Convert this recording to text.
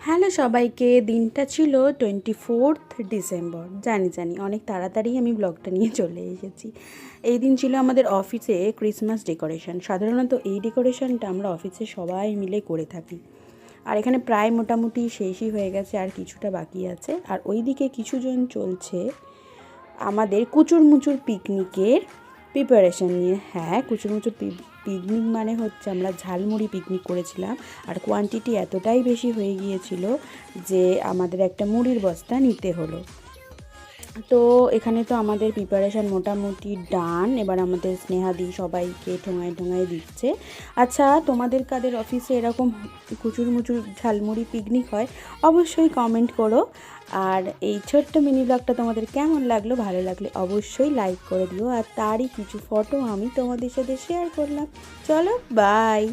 Hello সবাইকে, দিনটা ছিল 24 ডিসেম্বর। জানি অনেক তাড়াতাড়ি আমি ব্লগটা নিয়ে চলে এসেছি। এই দিন ছিল আমাদের অফিসে ক্রিসমাস ডেকোরেশন। সাধারণত এই ডেকোরেশনটা আমরা অফিসে সবাই মিলে করে থাকি। আর এখানে প্রায় মোটামুটি শেষই হয়ে গেছে, আর কিছুটা বাকি আছে। আর ওইদিকে কিছুজন চলছে আমাদের কুচুরমুচুর পিকনিকের প্রিপারেশন নিয়ে। হ্যাঁ, কুচুরমুচুর পিকনিক মানে হচ্ছে আমরা ঝালমুড়ি পিকনিক করেছিলাম, আর কোয়ান্টিটি এতটাই বেশি হয়ে গিয়েছিল যে আমাদের একটা মুড়ির বস্তা নিতে হলো। তো এখানে তো আমাদের প্রিপারেশান মোটামুটি ডান। এবার আমাদের স্নেহাদি সবাইকে ঠোঙায় দিচ্ছে। আচ্ছা, তোমাদের কাদের অফিসে এরকম কুচুরমুচুর ঝালমুড়ি পিকনিক হয়? অবশ্যই কমেন্ট করো। আর এই ছোট্ট মিনি ব্লগটা তোমাদের কেমন লাগলো? ভালো লাগলে অবশ্যই লাইক করে দিও। আর তারই কিছু ফটো আমি তোমাদের সাথে শেয়ার করলাম। চলো, বাই।